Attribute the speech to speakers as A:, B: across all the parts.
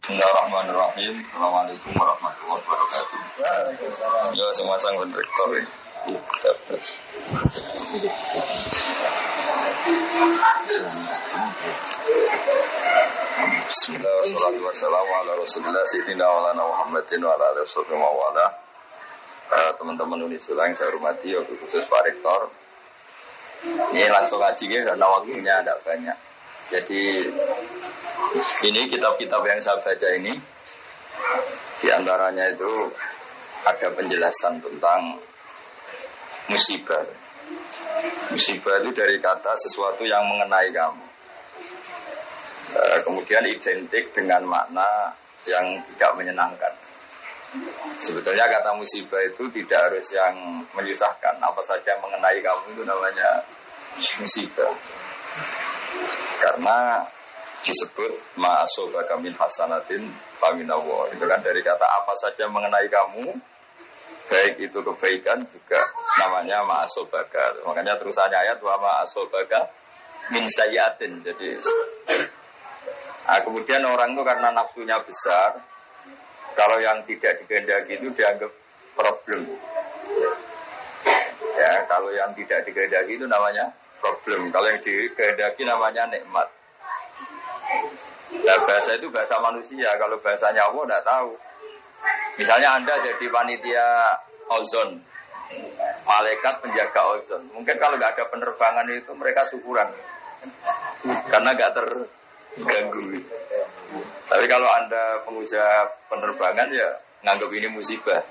A: Bismillahirrahmanirrahim. Assalamualaikum warahmatullahi wabarakatuh. Ya, semua sang rektor. Bismillahirrahmanirrahim. Wassalamu ala rasulillah sayyidina wa ala Muhammadin wa ala alihi wa wala. Teman-teman Unisula yang saya hormati, khusus Pak Rektor. Ini langsung ngaji ya, karena waktunya tidak banyak. Jadi ini kitab-kitab yang saya baca ini, diantaranya itu ada penjelasan tentang musibah. Musibah itu dari kata sesuatu yang mengenai kamu. Kemudian identik dengan makna yang tidak menyenangkan. Sebetulnya kata musibah itu tidak harus yang menyusahkan. Apa saja yang mengenai kamu itu namanya musibah. Karena disebut ma'asobaka min hasanatin faminallah. Itu kan dari kata apa saja mengenai kamu, baik itu kebaikan juga namanya ma'asobaka. Makanya terusannya ayat wa ma'asobaka min sayyatin. Jadi kemudian orang itu karena nafsunya besar, kalau yang tidak dikehendaki itu dianggap problem. Ya, kalau yang tidak dikehendaki itu namanya problem. Kalau yang dikehendaki namanya nikmat. Nah, bahasa itu bahasa manusia. Kalau bahasanya Allah tidak tahu. Misalnya Anda jadi panitia ozon, malaikat penjaga ozon. Mungkin kalau nggak ada penerbangan itu mereka syukuran, karena nggak terganggu. Tapi kalau Anda pengusaha penerbangan ya nganggap ini musibah.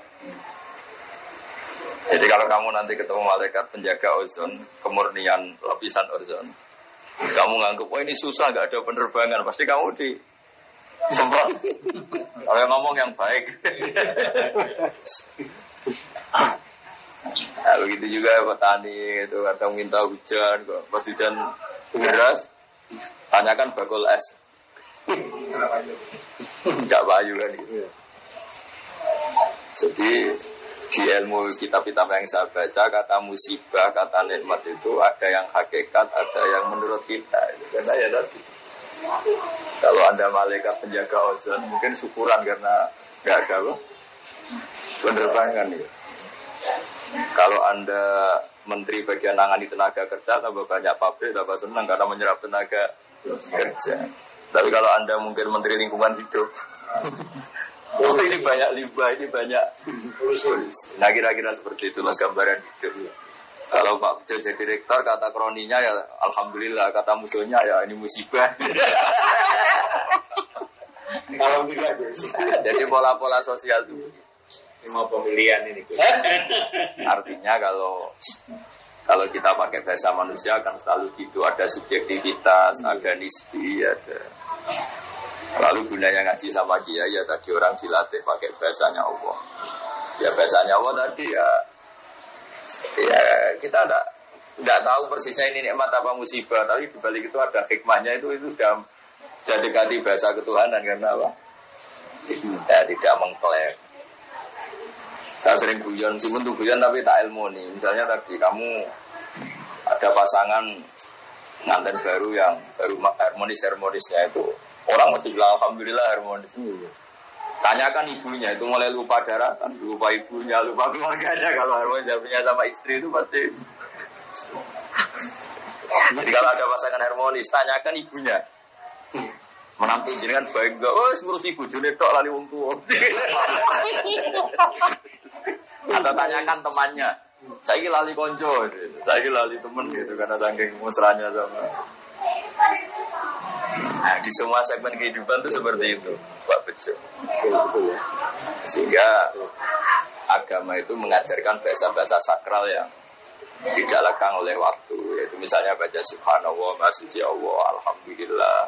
A: Jadi kalau kamu nanti ketemu malaikat penjaga ozon, kemurnian lapisan ozon, kamu nganggap, ini susah, gak ada penerbangan, pasti kamu semprot. Kalau yang ngomong yang baik. Nah, begitu juga petani itu kadang minta hujan, pas hujan deras, tanyakan bakul es. Gak payu kan gitu. Jadi di ilmu kitab-kitab yang saya baca, kata musibah, kata nikmat itu ada yang hakikat, ada yang menurut kita. Karena ya tadi, kalau Anda malaikat penjaga ozon, mungkin syukuran karena nggak ada penerbangan. Ya. Kalau Anda menteri bagian nangani tenaga kerja, tambah banyak pabrik, tambah senang karena menyerap tenaga kerja. Tapi kalau Anda mungkin menteri lingkungan hidup, ini banyak limbah, ini banyak usus. Nah kira-kira seperti itulah gambaran hidup. Kalau Pak Bejo jadi rektor, kata kroninya ya alhamdulillah, kata musuhnya ya ini musibah.
B: Alhamdulillah.
A: Jadi pola-pola sosial itu.
B: Ini mau pemilihan ini.
A: Artinya kalau kita pakai bahasa manusia kan selalu gitu, ada subjektivitas, ada nisbi, ada. Lalu gunanya ngaji sama kiai ya tadi orang dilatih pakai bahasanya Allah. Ya bahasanya Allah tadi ya kita tidak tahu persisnya ini nikmat apa musibah, tapi dibalik itu ada hikmahnya, itu sudah dekati bahasa ketuhanan karena apa? Ya, tidak mengklaim. Saya sering guyon, cuma tuh guyon tapi tak ilmu nih. Misalnya tadi kamu ada pasangan nganten baru yang baru harmonisnya itu. Orang mesti bilang alhamdulillah harmonis. Tanyakan ibunya, itu mulai lupa daratan, lupa ibunya, lupa keluarganya. Kalau harmonis punya sama istri itu pasti. Jadi kalau ada pasangan harmonis, tanyakan ibunya. Menantu jenengan baik enggak? Oh, ngurus ibu june tok lali wong tuwa. Atau tanyakan temannya. Saiki lali konco, saiki lali temen gitu karena saking mesranya sama. Nah, di semua segmen kehidupan itu seperti itu, Pak Bejo. Sehingga agama itu mengajarkan bahasa-bahasa sakral yang tidak lekang oleh waktu. Yaitu misalnya baca subhanallah, masuci Allah, alhamdulillah,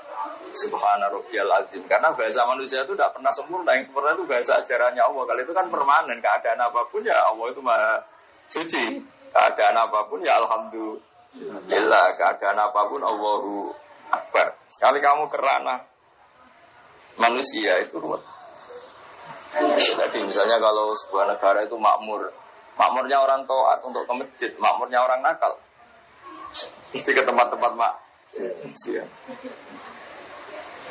A: subhana rabbiyal azim. Karena bahasa manusia itu tidak pernah sempurna. Yang sempurna itu bahasa ajarannya Allah. Kalau itu kan permanen, keadaan apapun ya Allah itu maha suci. Keadaan apapun ya alhamdulillah. Keadaan apapun Allahu Akbar. Sekali kamu kerana manusia itu ruwet. Jadi misalnya kalau sebuah negara itu makmurnya orang taat untuk ke masjid, makmurnya orang nakal. Mesti ke tempat-tempat maksiat.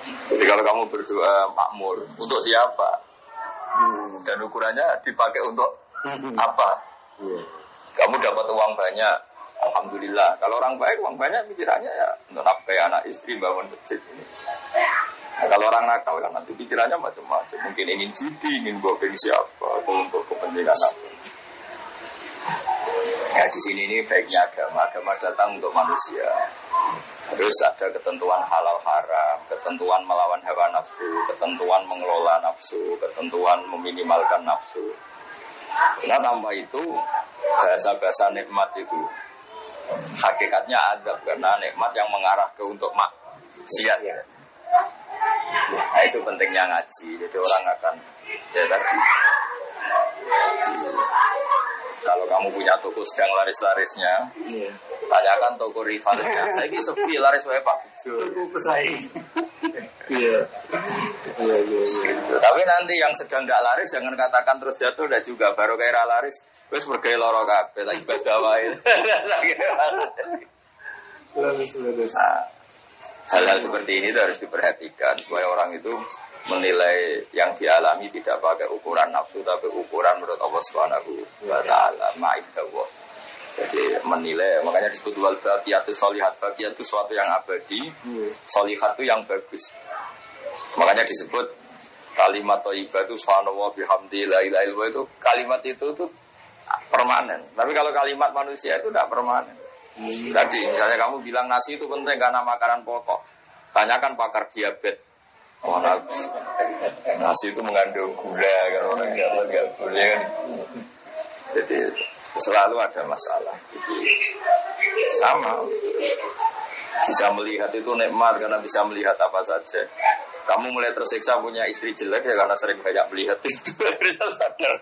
A: Jadi kalau kamu berdoa makmur, untuk siapa? Dan ukurannya dipakai untuk apa? Kamu dapat uang banyak, alhamdulillah. Kalau orang baik, uang banyak pikirannya ya untuk nafkahi anak istri, bangun masjid. Nah, kalau orang nakal kan nanti pikirannya macam-macam. Mungkin ingin judi, ingin bopeng siapa, atau untuk kepentingan apa. Ya di sini ini baiknya agama. Agama datang untuk manusia. Terus ada ketentuan halal haram, ketentuan melawan hawa nafsu, ketentuan mengelola nafsu, ketentuan meminimalkan nafsu. Nah tambah itu bahasa-bahasa nikmat itu hakikatnya azab karena nikmat yang mengarah ke untuk maksiat. Nah itu pentingnya ngaji. Jadi orang akan ya tadi. Kalau kamu punya toko sedang laris-larisnya, tanyakan toko rivalnya. Saya ini sepi laris wae Pak.
B: Toko pesaing.
A: Iya. Tapi nanti yang sedang tidak laris jangan katakan terus jatuh tidak juga. Baru kayak laris, wes bergaya loro kabeh tak ibadah wae. Hal-hal seperti ini harus diperhatikan supaya orang itu menilai yang dialami tidak pakai ukuran nafsu tapi ukuran menurut Allah Subhanahu wa taala ma'idawah. Jadi menilai, makanya disebut wal baqiyatu sholihat. Baqiyat itu sesuatu yang abadi, sholihat itu yang bagus. Makanya disebut kalimat thayyibah itu subhanallah bihamdi la ilaha illallah, itu kalimat itu tuh permanen. Tapi kalau kalimat manusia itu tidak permanen. Tadi misalnya kamu bilang nasi itu penting karena makanan pokok. Tanyakan pakar diabetes. Oh, nasi itu mengandung gula kan orang nggak boleh kan. Jadi selalu ada masalah. Jadi sama bisa melihat itu nikmat karena bisa melihat apa saja. Kamu mulai tersiksa punya istri jelek ya karena sering banyak melihat itu. Bisa sadar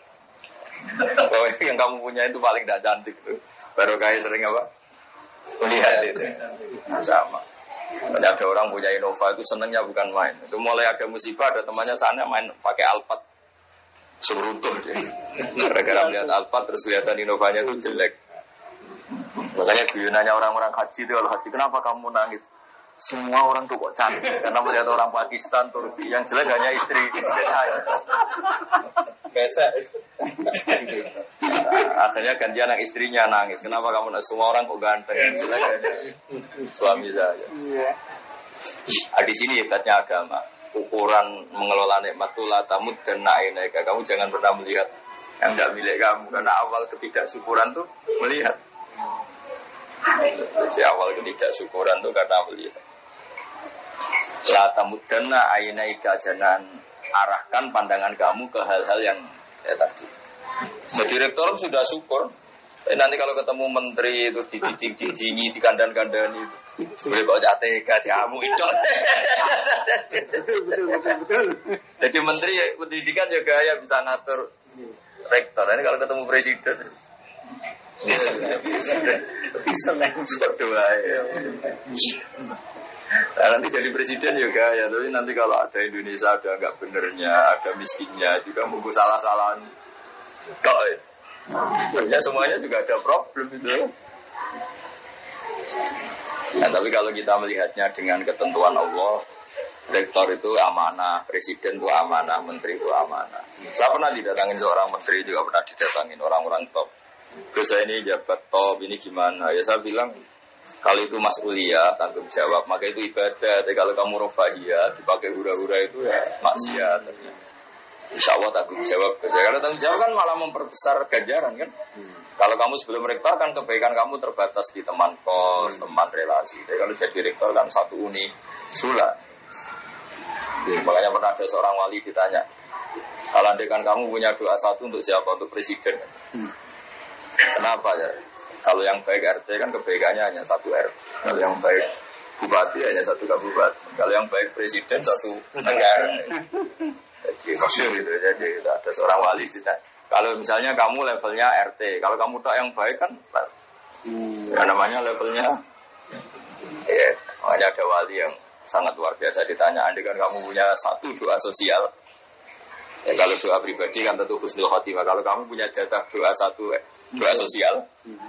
A: bahwa yang kamu punya itu paling tidak cantik tuh. Baru kayak sering apa? Melihat itu. Sama. Ada orang punya Innova itu senangnya bukan main. Itu mulai ada musibah, ada temannya sana main pakai Alphard, seruntuh dia. Gara-gara melihat Alphard terus kelihatan Innovanya itu jelek. Makanya guyonannya orang-orang haji itu, kalau haji kenapa kamu nangis? Semua orang tuh kok cantik karena melihat orang Pakistan, Turki, yang jelek hanya istri saya. Biasa. Akhirnya gantian yang istrinya nangis. Kenapa kamu nangis? Semua orang kok ganteng, yang jelek hanya suami saya. Di sini hebatnya agama. Ukuran mengelola nikmat itu la tamud dan na'ineka. Kamu jangan pernah melihat yang tidak milik kamu karena awal ketidaksyukuran tuh melihat. Jadi awal ketidaksyukuran itu karena melihat. La tamuddanna ainaika, jangan arahkan pandangan kamu ke hal-hal yang tadi. Jadi rektor sudah syukur. Nanti kalau ketemu menteri itu didingi, dikandang-kandani itu boleh kok jateka diamu itu. Jadi menteri pendidikan juga ya bisa ngatur rektor. Ini kalau ketemu presiden bisa berdoa ya. Nah, nanti jadi presiden juga ya, tapi nanti kalau ada Indonesia ada nggak benernya, ada miskinnya juga mungkin salah-salahan. Kok ya semuanya juga ada problem itu. Nah, tapi kalau kita melihatnya dengan ketentuan Allah, rektor itu amanah, presiden itu amanah, menteri itu amanah. Saya pernah didatangin seorang menteri, juga pernah didatangin orang-orang top. Terus saya ini jabat top, ini gimana? Ya saya bilang, kalau itu mas'uliyah, tanggung jawab, maka itu ibadah. Tapi kalau kamu rofahiyah, dipakai hura-hura itu ya maksiat. Insya Allah tanggung jawab. Kalau tanggung jawab kan malah memperbesar ganjaran kan. Kalau kamu sebelum rektor kan kebaikan kamu terbatas di teman kos, teman relasi. Tapi kalau jadi rektor kan satu uni sula. Makanya pernah ada seorang wali ditanya, kalau andekan kamu punya doa satu untuk siapa? Untuk presiden. Kenapa ya? Kalau yang baik RT kan kebaikannya hanya satu RT. Kalau yang baik bupati hanya satu kabupaten. Kalau yang baik presiden satu negara. Jadi maksud gitu. Jadi ada seorang wali kita. Kalau misalnya kamu levelnya RT, kalau kamu tak yang baik kan, ya namanya levelnya. Ya, makanya ada wali yang sangat luar biasa ditanya. Andai kan kamu punya satu doa sosial. Ya, kalau doa pribadi kan tentu husnul khotimah. Kalau kamu punya jatah doa satu doa sosial,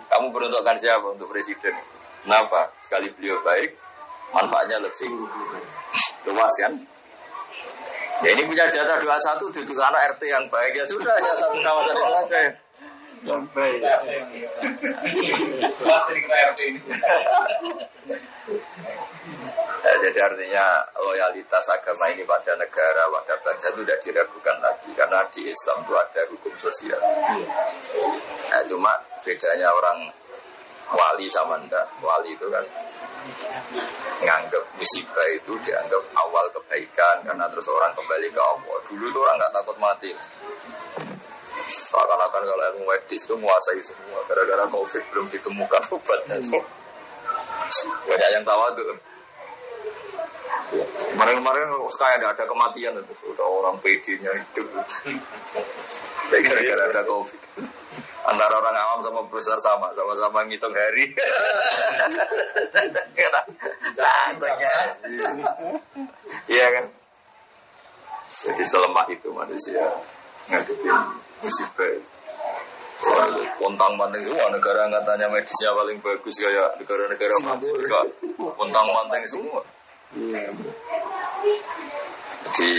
A: kamu peruntukkan siapa untuk presiden? Kenapa? Sekali beliau baik, manfaatnya lebih. luas kan. Ya ini punya jatah 21 duduk anak RT yang baik ya sudah hanya satu kawasan itu saja yang baik.
B: Luas dari kita RT ini.
A: Jadi artinya loyalitas agama ini pada negara, pada bangsa itu tidak diragukan lagi karena di Islam itu ada hukum sosial. Nah, cuma bedanya orang wali sama ndak. Wali itu kan nganggap musibah itu dianggap awal kebaikan karena terus orang kembali ke Allah. Dulu itu orang nggak takut mati. Seakan-akan kalau ilmu medis itu menguasai semua. Gara-gara COVID belum ditemukan obatnya. Banyak yang tawadhu. Kemarin-kemarin kayak ada kematian itu. Udah orang PD-nya hidup. Gara-gara ada COVID. Antara orang awam sama besar sama-sama ngitung hari. Iya kan? Jadi selemah itu manusia ngadepin musibah. Pontang-panting semua negara katanya medisnya paling bagus kayak negara-negara maju juga pontang-panting semua. Jadi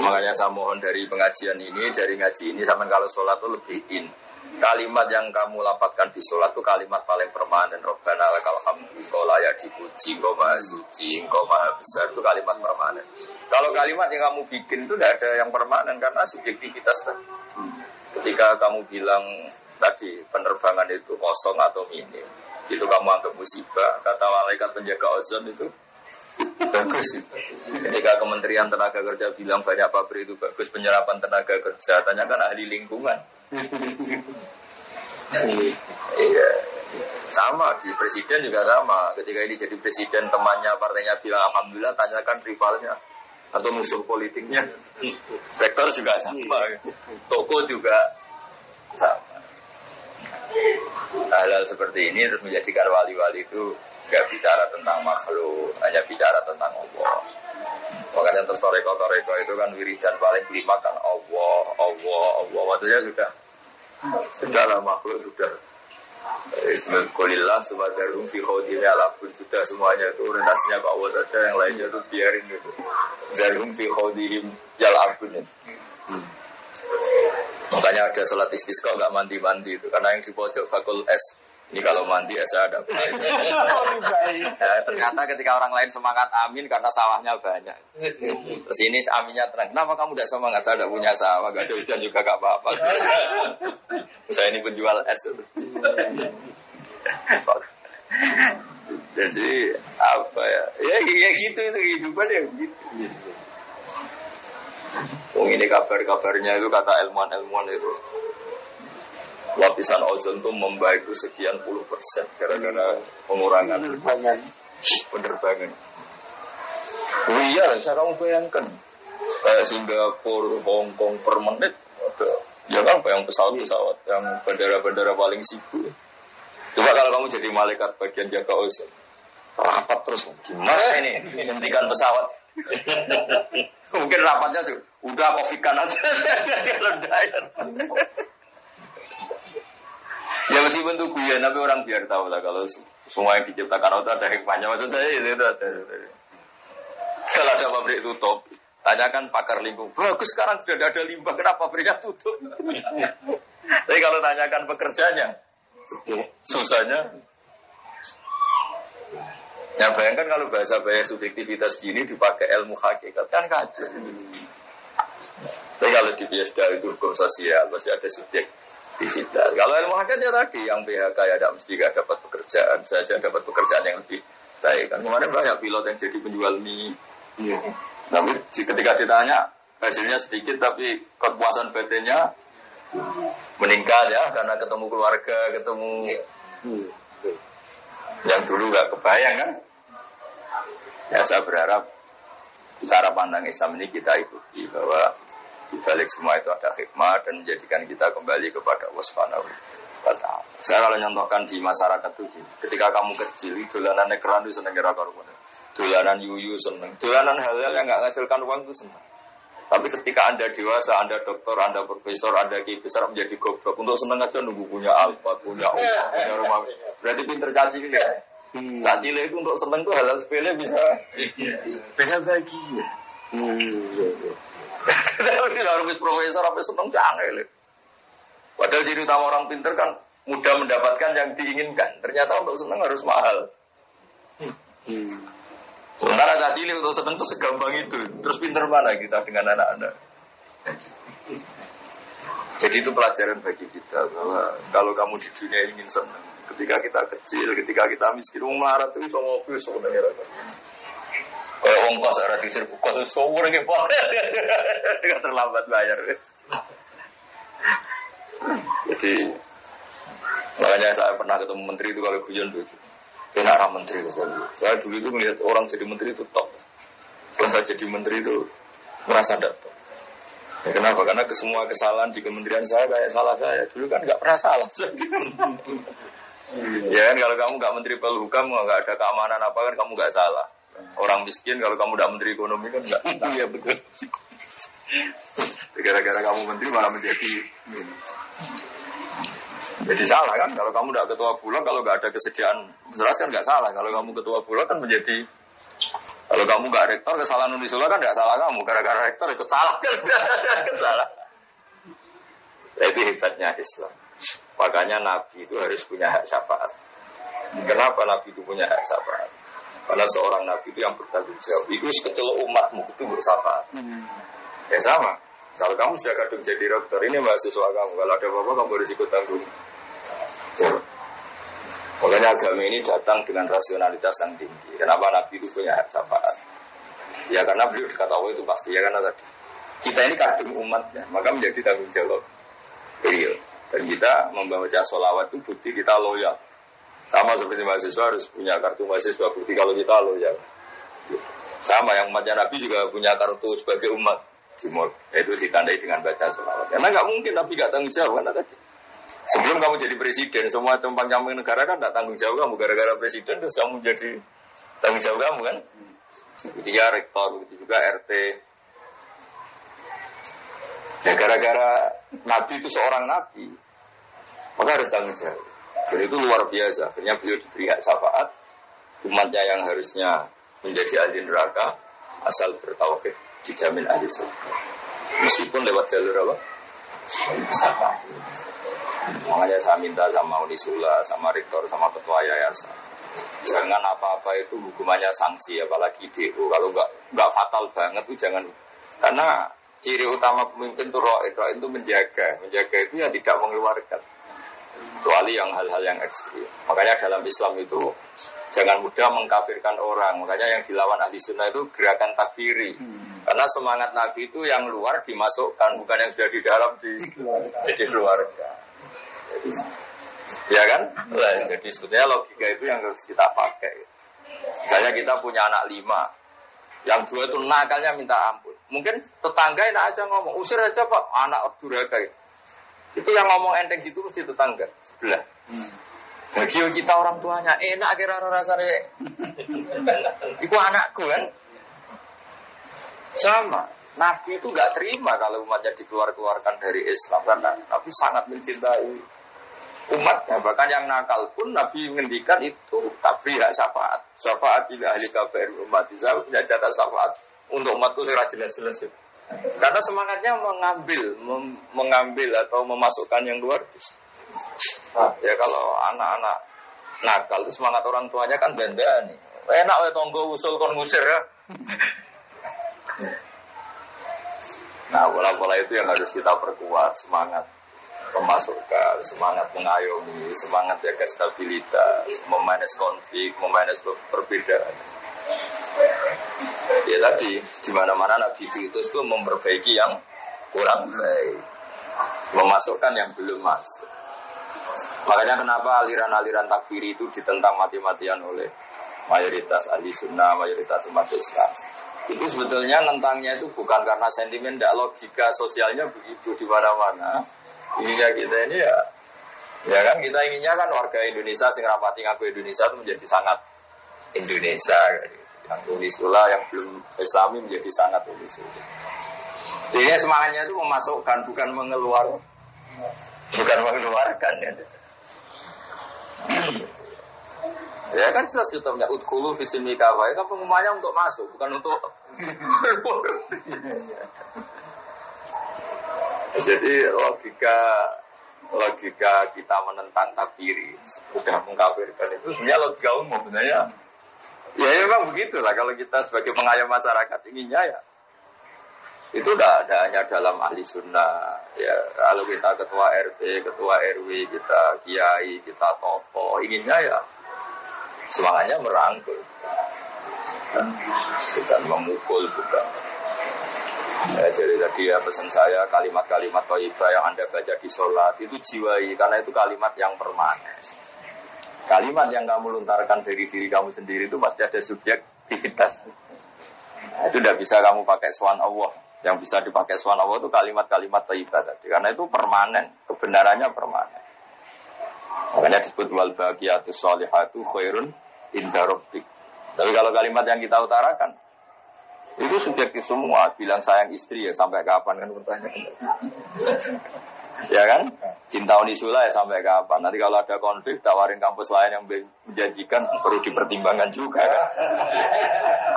A: makanya saya mohon dari pengajian ini, dari ngaji ini, sampai kalau sholat itu lebih in. Kalimat yang kamu lafadzkan di sholat itu kalimat paling permanen. Rabbana lakal hamdu, engkau layak dipuji, engkau maha suci, engkau maha besar, itu kalimat permanen. Kalau kalimat yang kamu bikin itu tidak ada yang permanen karena subjektivitas tadi. Ketika kamu bilang tadi penerbangan itu kosong atau minim, itu kamu anggap musibah. Kata malaikat penjaga ozon itu bagus. Ketika Kementerian Tenaga Kerja bilang banyak pabrik itu bagus penyerapan tenaga kerja, tanyakan ahli lingkungan. Iya, sama di presiden juga sama. Ketika ini jadi presiden, temannya partainya bilang alhamdulillah, tanyakan rivalnya atau musuh politiknya. Rektor juga sama, toko juga sama. Hal-hal seperti ini terus menjadikan wali-wali itu gak bicara tentang makhluk, hanya bicara tentang Allah. Makanya terus toreko itu kan wiridan paling kelima kan Allah. Maksudnya sudahlah makhluk sudah. Bismillahirrahmanirrahim. Subhanallahi fi khawdini alapun sudah semuanya itu orientasinya ke Allah saja, yang lainnya itu biarin gitu. Zarum fi khawdihim yal'abun. Makanya ada sholat istisqa nggak mandi itu karena yang di pojok bakul es. Ini kalau mandi es ada. Ternyata ketika orang lain semangat amin karena sawahnya banyak. Terus ini aminnya tenang. Kenapa kamu tidak semangat? Saya tidak punya sawah, nggak ada hujan juga nggak apa-apa. Saya ini penjual es. Jadi apa ya? Ya gitu itu kehidupan ya gitu. Ini kabar-kabarnya itu kata ilmuwan itu. Lapisan ozon itu membaik itu sekian puluh % gara-gara pengurangan penerbangan. Oh iya, saya kamu bayangkan kayak Singapura, Hong Kong per menit ada, ya kan, yang pesawat-pesawat, yang bandara-bandara paling sibuk. Coba kalau kamu jadi malaikat bagian jaga ozon, rapat terus, gimana ini hentikan pesawat? Mungkin rapatnya tuh udah kopikan aja, ya meskipun itu guyon, tapi orang biar tahu lah kalau semua yang diciptakan Allah ada hikmahnya. Maksud saya itu ada. Kalau ada pabrik tutup, tanyakan pakar lingkungan. Bagus sekarang sudah ada limbah, kenapa pabriknya tutup? Tapi kalau tanyakan pekerjanya, susahnya. Ya bayangkan kalau bahasa subjektivitas gini dipakai ilmu hakikat kan kacau. Tapi kalau di biasa itu hukum sosial pasti ada subjektivitas. Kalau ilmu hakikat ya tadi yang PHK ya tidak mesti gak dapat pekerjaan, saja dapat pekerjaan yang lebih baik. Kan kemarin banyak pilot yang jadi penjual mie. Iya. Tapi ketika ditanya hasilnya sedikit tapi kepuasan batinnya meningkat ya karena ketemu keluarga, ketemu yang dulu gak kebayang kan. Ya saya berharap cara pandang Islam ini kita ikuti bahwa di balik semua itu ada hikmah dan menjadikan kita kembali kepada Allah Subhanahu wa ta'ala. Saya kalau nyontohkan di masyarakat itu, ketika kamu kecil, dolanan keran itu seneng kira-kira. Dolanan yuyu seneng. Dolanan hal-hal yang enggak menghasilkan uang itu seneng. Tapi ketika Anda dewasa, Anda dokter, Anda profesor, Anda kiai besar menjadi goblok. Untuk seneng aja nunggu punya Alfa, punya uang, punya rumah. Berarti pinter caci ini ya. Saat cilik itu untuk seneng tuh hal-hal sepele bisa bahagia. Harus profesor apa seneng canggih. Padahal ciri utama orang pinter kan mudah mendapatkan yang diinginkan. Ternyata untuk seneng harus mahal. Sementara caci cilik untuk seneng itu segampang itu. Terus pinter mana kita dengan anak-anak? Jadi itu pelajaran bagi kita bahwa kalau kamu di dunia ingin senang, ketika kita kecil, ketika kita miskin, melarat itu bisa ngopi sebenarnya. Kalau ongkos ada di sini, kos seumur ini pak, tidak terlambat bayar. Jadi makanya saya pernah ketemu menteri itu kalau guyon lucu. Kenapa menteri saya dulu itu melihat orang jadi menteri itu top. Setelah saya jadi menteri itu merasa tidak top. Ya, kenapa? Karena semua kesalahan di kementerian saya kayak salah saya. Dulu kan nggak pernah salah. Ya kan kalau kamu nggak menteri Polhukam, nggak ada keamanan apa kan kamu nggak salah. Orang miskin kalau kamu nggak menteri ekonomi kan nggak. Iya betul. Gara-gara kamu menteri malah jadi salah kan. Kalau kamu nggak ketua bulog, kalau nggak ada kesediaan jelas kan nggak salah. Kalau kamu ketua bulog kan menjadi. Kalau kamu nggak rektor, kesalahan Unisula kan nggak salah kamu. Gara-gara rektor ikut salah. Salah. Itu hebatnya Islam. Makanya Nabi itu harus punya hak syafaat. Kenapa Nabi itu punya hak syafaat? Karena seorang Nabi itu yang bertanggung jawab. Itu sekecil umatmu itu bersyafaat. Ya sama. Kalau kamu sudah kadung jadi rektor, ini mahasiswa kamu. Kalau ada apa-apa kamu harus ikut tanggung jawab. Makanya agama ini datang dengan rasionalitas yang tinggi. Kenapa Nabi itu punya hak syafaat? Ya karena beliau dekat Allah itu pasti. Ya karena tadi kita ini kadung umatnya, maka menjadi tanggung jawab beliau. Dan kita membaca sholawat itu bukti kita loyal. Sama seperti mahasiswa harus punya kartu mahasiswa, bukti kalau kita loyal. Sama yang umatnya Nabi juga punya kartu sebagai umat. Itu ditandai dengan baca sholawat. Karena nggak mungkin Nabi nggak tanggung jawab karena tadi. Sebelum kamu jadi presiden, semua camping negara kan tidak tanggung jawab kamu gara-gara presiden, terus kamu jadi tanggung jawab kamu kan? Jadi ya rektor, begitu juga RT. Ya gara-gara Nabi itu seorang Nabi, maka harus tanggung jawab. Jadi itu luar biasa. Akhirnya beliau diberi hak syafaat, umatnya yang harusnya menjadi ahli neraka, asal bertauhid dijamin ahli surga. Meskipun lewat jalur apa? Syafaat. Makanya saya minta sama Unisula, sama rektor, sama ketua yayasan, jangan apa-apa itu hukumannya sanksi, apalagi DO. Kalau nggak fatal banget tuh jangan. Karena ciri utama pemimpin itu itu menjaga itu ya tidak mengeluarkan, kecuali yang hal-hal yang ekstrim. Makanya dalam Islam itu jangan mudah mengkafirkan orang. Makanya yang dilawan ahli sunnah itu gerakan takfiri. Karena semangat Nabi itu yang luar dimasukkan, bukan yang sudah di dalam dikeluarkan. Ya kan? Nah, jadi sebetulnya logika itu yang harus kita pakai. Misalnya kita punya anak 5, yang 2 itu nakalnya minta ampun. Mungkin tetangga enak aja ngomong, usir aja pak, anak durhaka itu yang ngomong enteng gitu mesti tetangga sebelah. Bagi kita orang tuanya enak kira-kira rasanya. Itu anakku kan. Sama. Nabi itu nggak terima kalau umatnya dikeluarkan dari Islam karena Nabi sangat mencintai umatnya. Bahkan yang nakal pun Nabi menghentikan itu tak beri hak syafaat. Syafaat tidak ahli KPR umat. Saya punya jatah syafaat untuk umatku saya jelas-jelas itu. Karena semangatnya mengambil atau memasukkan yang luar. Nah, ya kalau anak-anak nakal itu semangat orang tuanya kan benda nih. Enak ya tonggo usul kon ngusir ya. Nah, pola-pola itu yang harus kita perkuat, semangat memasukkan, semangat mengayomi, semangat jaga stabilitas, memanage konflik, memanage perbedaan. Ya tadi, di mana-mana Nabi itu memperbaiki yang kurang baik, memasukkan yang belum masuk. Makanya kenapa aliran-aliran takfiri itu ditentang mati-matian oleh mayoritas ahli sunnah, mayoritas umat Islam. Itu sebetulnya nentangnya itu bukan karena sentimen, tidak logika sosialnya begitu di mana-mana. Ininya kita ini ya kan kita inginnya kan warga Indonesia sing rapati ngaku Indonesia itu menjadi sangat Indonesia. Yang Unisula yang belum Islami menjadi sangat Unisula. Jadi semangatnya itu memasukkan bukan mengeluarkan ya. Ya kan jelas kitabnya udkhulu fisimi kafa. Itu pengumumannya untuk masuk, bukan untuk. Jadi logika kita menentang takfiri, sudah mengkafirkan itu sebenarnya logika umum sebenarnya. Ya memang begitulah kalau kita sebagai pengayom masyarakat inginnya ya. Itu tidak ada hanya dalam ahli sunnah. Ya kalau kita ketua RT, ketua RW, kita kiai, kita tokoh, inginnya ya semangatnya merangkul, bukan memukul, bukan. Ya, jadi tadi ya pesan saya kalimat-kalimat thayyibah yang Anda baca di sholat itu jiwai, karena itu kalimat yang permanen. Kalimat yang kamu lontarkan dari diri kamu sendiri itu pasti ada subjektivitas. Nah, itu tidak bisa kamu pakai swan Allah. Yang bisa dipakai swan Allah itu kalimat-kalimat thayyibah tadi, karena itu permanen, kebenarannya permanen. Makanya disebut wal baqiyatus sholihatu khairun inda rabbik. Tapi kalau kalimat yang kita utarakan itu subjektif semua. Bilang sayang istri ya sampai kapan kan pertanyaan. Ya kan? Cinta unisula ya sampai kapan? Nanti kalau ada konflik tawarin kampus lain yang menjanjikan perlu dipertimbangkan juga kan?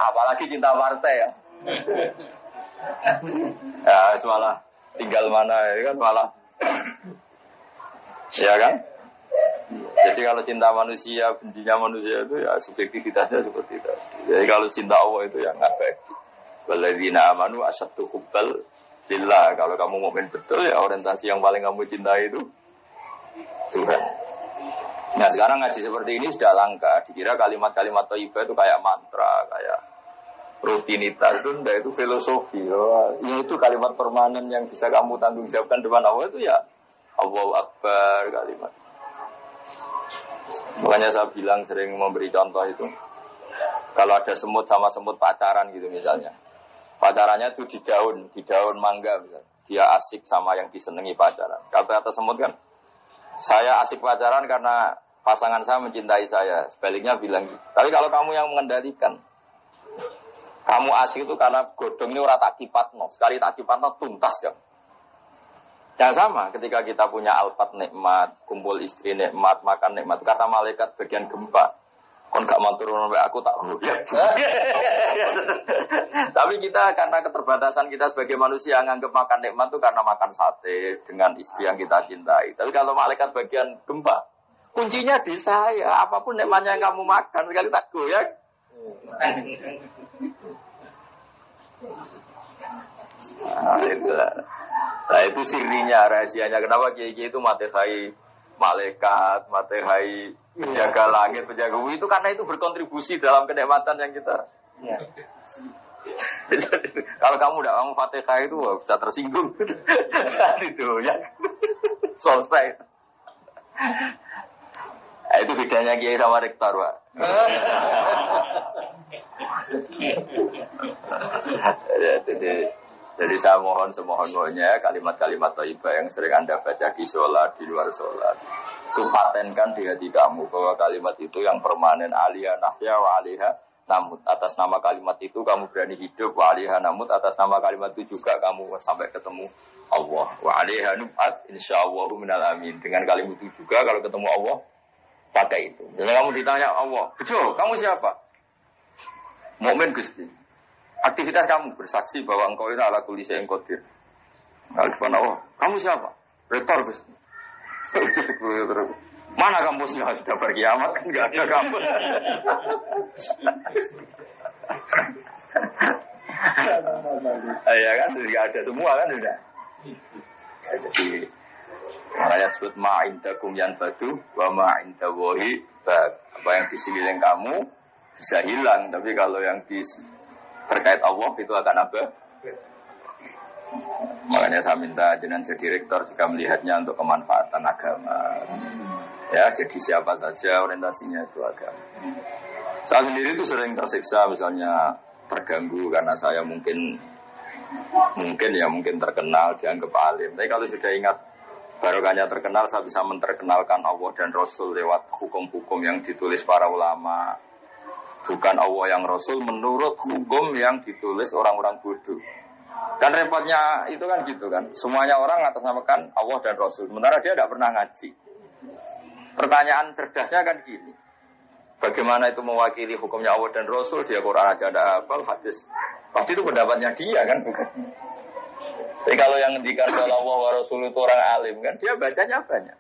A: Apalagi cinta partai ya. Ya malah tinggal mana ya kan malah. Ya kan? Jadi kalau cinta manusia, bencinya manusia itu ya subjektivitasnya seperti itu. Jadi kalau cinta Allah itu ya nggak baik. Walladzina amanu asyaddu hubbal lillah. Kalau kamu mukmin betul ya orientasi yang paling kamu cintai itu Tuhan. Nah sekarang ngaji seperti ini sudah langka. Dikira kalimat-kalimat thayyibah itu kayak mantra, kayak rutinitas itu filosofi. Ya itu kalimat permanen yang bisa kamu tanggung jawabkan depan Allah itu ya Allahu Akbar kalimat. Makanya saya bilang sering memberi contoh itu. Kalau ada semut sama semut pacaran gitu misalnya. Pacarannya itu di daun mangga misalnya. Dia asik sama yang disenangi pacaran. Kata-kata semut kan, saya asik pacaran karena pasangan saya mencintai saya. Sebaliknya bilang gitu. Tapi kalau kamu yang mengendalikan, kamu asik itu karena godong ini ora tak kipatno. Sekali tak kipatno tuntas kan. Yang sama ketika kita punya alfat nikmat, kumpul istri nikmat, makan nikmat. Kata malaikat bagian gempa. Kon gak mau turun sampai aku tak rugi. Tapi kita karena keterbatasan kita sebagai manusia nganggap makan nikmat itu karena makan sate dengan istri yang kita cintai. Tapi kalau malaikat bagian gempa, kuncinya di saya. Apapun nikmatnya yang kamu makan sekali tak goyang. Nah itu sirinya, rahasianya. Kenapa kiai-kiai itu matehai malaikat, matehai penjaga langit, penjaga bumi itu karena itu berkontribusi dalam kenikmatan yang kita. Ya. Kalau kamu tidak kamu fatihah itu bisa tersinggung. Itu ya. Selesai. Nah, itu bedanya kiai sama rektor, Pak. Jadi saya mohon semohon-mohonnya kalimat-kalimat thayyibah yang sering Anda baca di sholat, di luar sholat. Itu patenkan di hati kamu bahwa kalimat itu yang permanen aliyah nahya wa aliyah namut. Atas nama kalimat itu kamu berani hidup wa aliyah namut. Atas nama kalimat itu juga kamu sampai ketemu Allah. Wa aliyah numat insyaallah minal amin. Dengan kalimat itu juga kalau ketemu Allah pakai itu. Jadi kamu ditanya Allah, betul, kamu siapa? Mukmin Gusti. Aktivitas kamu bersaksi bahwa engkau itu ala kulli syai'in qadir. Kalau depan Allah, kamu siapa? Rektor Gusti. Mana kampusnya sudah berkiamat kan nggak ada kampus. Ya kan nggak ada semua kan sudah. Jadi makanya disebut ma'indakum yanfadu wa ma'indallahi baq. Apa yang di sekeliling kamu bisa hilang, tapi kalau yang di terkait Allah itu akan apa? Makanya saya minta jenengan jadi rektor juga melihatnya untuk kemanfaatan agama. Ya, jadi siapa saja orientasinya itu agama. Saya sendiri itu sering tersiksa misalnya terganggu karena saya mungkin terkenal dianggap alim. Tapi kalau sudah ingat barokahnya terkenal, saya bisa menterkenalkan Allah dan Rasul lewat hukum-hukum yang ditulis para ulama. Bukan Allah yang Rasul menurut hukum yang ditulis orang-orang bodoh. Kan repotnya itu kan gitu kan. Semuanya orang atasnamakan Allah dan Rasul. Sementara dia tidak pernah ngaji. Pertanyaan cerdasnya kan gini. Bagaimana itu mewakili hukumnya Allah dan Rasul, dia Quran aja ada hafal, hadis. Pasti itu pendapatnya dia kan, bukan? Tapi kalau yang ngendikan Allah wa Rasul itu orang alim kan, dia bacanya banyak.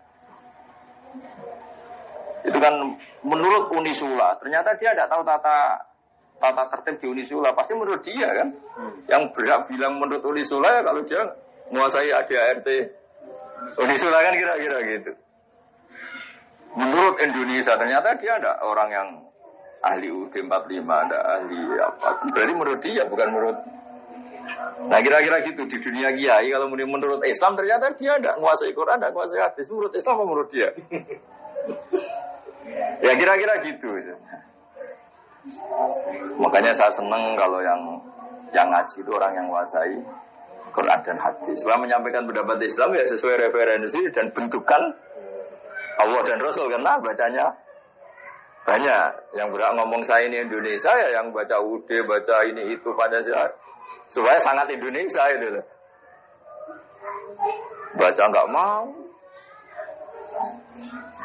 A: Itu kan menurut Unisula, ternyata dia tidak tahu tata tertib di Unisula, pasti menurut dia kan. Yang berhak bilang menurut Unisula ya kalau dia menguasai ADART Unisula kan kira-kira gitu. Menurut Indonesia ternyata dia ada orang yang ahli UD 45, ada ahli apa. Berarti menurut dia bukan menurut. Nah kira-kira gitu di dunia kiai kalau menurut Islam ternyata dia ada menguasai Quran, ada menguasai hadis. Menurut Islam apa menurut dia? Ya kira-kira gitu. Makanya saya senang kalau yang ngaji itu orang yang menguasai Quran dan hadis. Setelah menyampaikan pendapat Islam ya sesuai referensi dan bentukan Allah dan Rasul, karena bacanya banyak. Yang berak ngomong saya ini Indonesia ya yang baca UD, baca ini itu pada saya supaya sangat Indonesia itu. Baca nggak mau.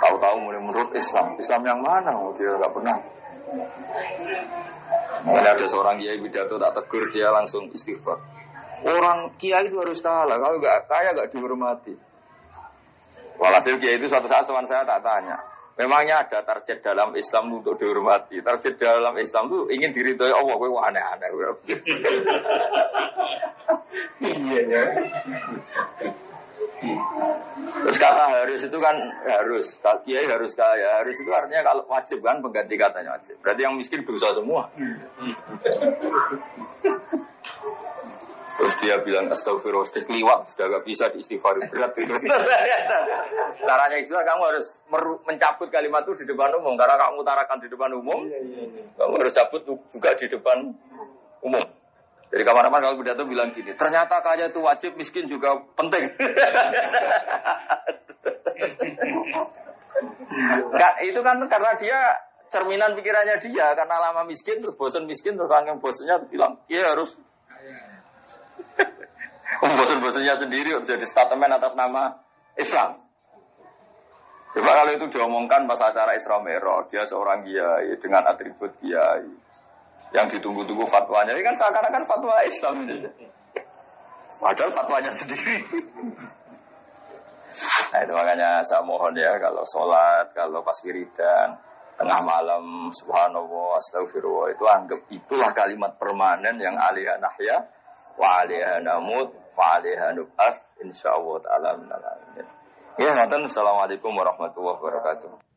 A: Tahu-tahu menurut Islam yang mana? Dia nggak pernah. Makanya ada seorang kiai pidato tak tegur dia langsung istighfar. Orang kiai itu harus kalah. Kalau nggak kaya nggak dihormati. Walhasil kiai itu suatu saat teman saya tak tanya. Memangnya ada target dalam Islam untuk dihormati? Target dalam Islam itu ingin diridhoi Allah. Wah aneh-aneh. Iya ya. Terus kata harus itu kan harus. Kiai harus kaya. Harus itu artinya kalau wajib kan pengganti katanya wajib. Berarti yang miskin berusaha semua. Terus dia bilang astagfirullah, keliwat sudah gak bisa diistighfar berat itu. Caranya istilah kamu harus mencabut kalimat itu di depan umum. Karena kamu utarakan di depan umum, kamu harus cabut juga di depan umum. Jadi kamar-kamar kalau pidato bilang gini, ternyata kaya itu wajib, miskin juga penting. Itu kan karena dia cerminan pikirannya dia, karena lama miskin terus bosan miskin terus angin bosannya bilang, iya harus. Bosan-bosannya sendiri jadi statement atas nama Islam. Coba kalau itu diomongkan pas acara Isra Mi'raj, dia seorang kiai dengan atribut kiai yang ditunggu-tunggu fatwanya, ini kan seakan-akan fatwa Islam. Padahal fatwanya sendiri. Nah itu makanya saya mohon ya kalau sholat, kalau pas wiridan, tengah malam, subhanallah, astagfirullah, itu anggap itulah kalimat permanen yang alaiha nahya wa alaiha namut wa alaiha nub'ats insyaallah ta'ala minal alamin. Ya, Assalamualaikum warahmatullahi wabarakatuh.